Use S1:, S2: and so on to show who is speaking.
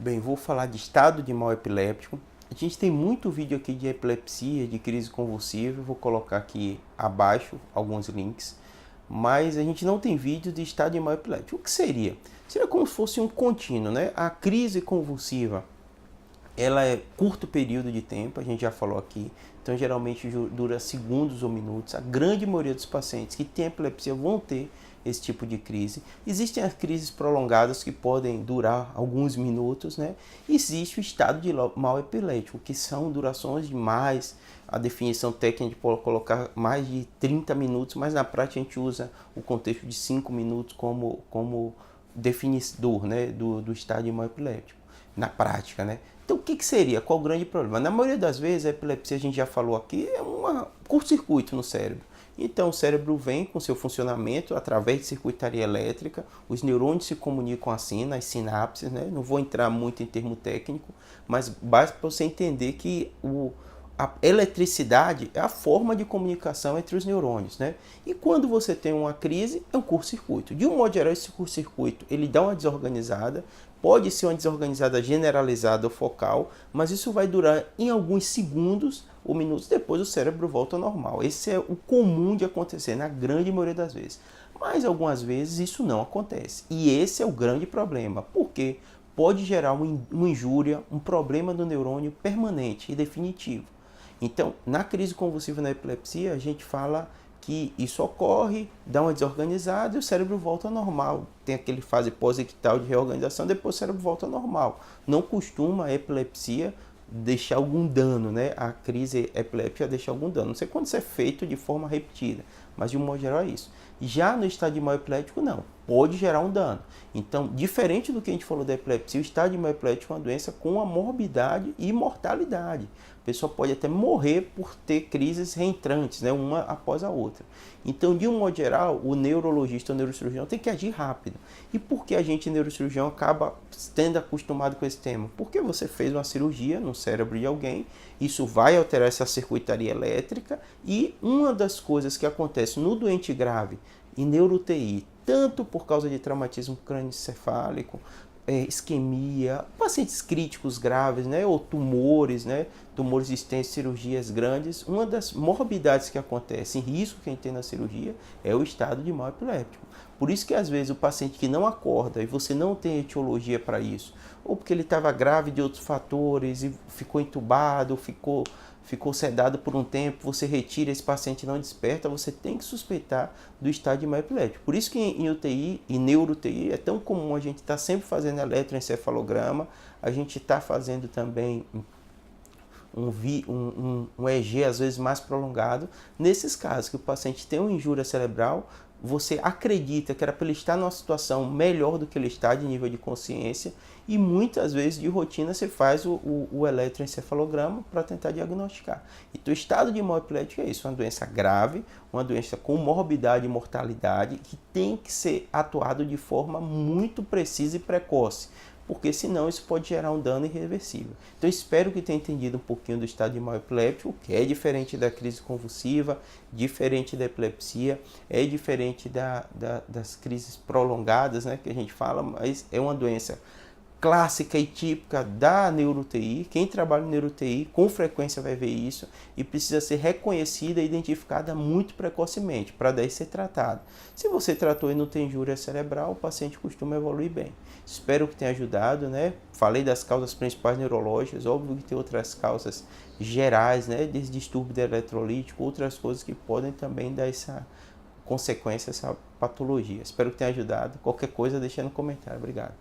S1: Bem, vou falar de estado de mal epiléptico. A gente tem muito vídeo aqui de epilepsia, de crise convulsiva. Vou colocar aqui abaixo alguns links. Mas a gente não tem vídeo de estado de mal epiléptico. O que seria? Seria como se fosse um contínuo, né? A crise convulsiva, ela é curto período de tempo, a gente já falou aqui. Então, geralmente dura segundos ou minutos. A grande maioria dos pacientes que têm epilepsia vão ter esse tipo de crise. Existem as crises prolongadas que podem durar alguns minutos, né? Existe o estado de mal epilético, que são durações de mais, a definição técnica pode colocar mais de 30 minutos, mas na prática a gente usa o contexto de 5 minutos como definidor, né, do estado de mal epilético, na prática, né? Então, o que seria? Qual o grande problema? Na maioria das vezes, a epilepsia, a gente já falou aqui, é um curto-circuito no cérebro. Então, o cérebro vem com seu funcionamento através de circuitaria elétrica, os neurônios se comunicam assim, nas sinapses, né? Não vou entrar muito em termo técnico, mas basta para você entender que a eletricidade é a forma de comunicação entre os neurônios, né? E quando você tem uma crise, é um curto-circuito. De um modo geral, esse curto-circuito, ele dá uma desorganizada, pode ser uma desorganizada generalizada ou focal, mas isso vai durar em alguns segundos ou minutos, depois o cérebro volta ao normal. Esse é o comum de acontecer na grande maioria das vezes. Mas algumas vezes isso não acontece. E esse é o grande problema, porque pode gerar uma injúria, um problema do neurônio permanente e definitivo. Então, na crise convulsiva na epilepsia, a gente fala que isso ocorre, dá uma desorganizada e o cérebro volta ao normal. Tem aquele fase pós-ictal de reorganização, depois o cérebro volta ao normal. Não costuma a epilepsia deixar algum dano, né? A crise epiléptica deixa algum dano. Não sei quando isso é feito de forma repetida, mas de um modo geral é isso. Já no estado de mal epilético, não. Pode gerar um dano. Então, diferente do que a gente falou da epilepsia, o estado de mal epilético é uma doença com uma morbidade e mortalidade. A pessoa pode até morrer por ter crises reentrantes, né? Uma após a outra. Então, de um modo geral, o neurologista ou neurocirurgião tem que agir rápido. E por que a gente, neurocirurgião, acaba estando acostumado com esse tema? Porque você fez uma cirurgia no cérebro de alguém, isso vai alterar essa circuitaria elétrica e uma das coisas que acontece no doente grave em neuro-UTI, tanto por causa de traumatismo crânioencefálico, isquemia, pacientes críticos graves, né, ou tumores, né, tumores extensos, cirurgias grandes, uma das morbidades que acontece, em risco que a gente tem na cirurgia, é o estado de mal epiléptico. Por isso que às vezes o paciente que não acorda e você não tem etiologia para isso, ou porque ele estava grave de outros fatores e ficou entubado, ficou sedado por um tempo, você retira, esse paciente não desperta, você tem que suspeitar do estado de mal epilético. Por isso que em UTI e neuro-UTI é tão comum a gente estar sempre fazendo eletroencefalograma, a gente está fazendo também um EG às vezes mais prolongado. Nesses casos que o paciente tem uma injúria cerebral, você acredita que era para ele estar numa situação melhor do que ele está de nível de consciência e muitas vezes de rotina você faz o eletroencefalograma para tentar diagnosticar. Então o estado de mal epilético é isso, uma doença grave, uma doença com morbidade e mortalidade que tem que ser atuado de forma muito precisa e precoce, porque senão isso pode gerar um dano irreversível. Então espero que tenha entendido um pouquinho do estado de mal epiléptico, que é diferente da crise convulsiva, diferente da epilepsia, é diferente das crises prolongadas, né, que a gente fala, mas é uma doença clássica e típica da neuro-UTI. Quem trabalha em neuro-UTI com frequência vai ver isso e precisa ser reconhecida e identificada muito precocemente para daí ser tratada. Se você tratou e não tem injúria cerebral, o paciente costuma evoluir bem. Espero que tenha ajudado, né? Falei das causas principais neurológicas, óbvio que tem outras causas gerais, né? Desde distúrbio de eletrolítico, outras coisas que podem também dar essa consequência, essa patologia. Espero que tenha ajudado. Qualquer coisa, deixa no comentário. Obrigado.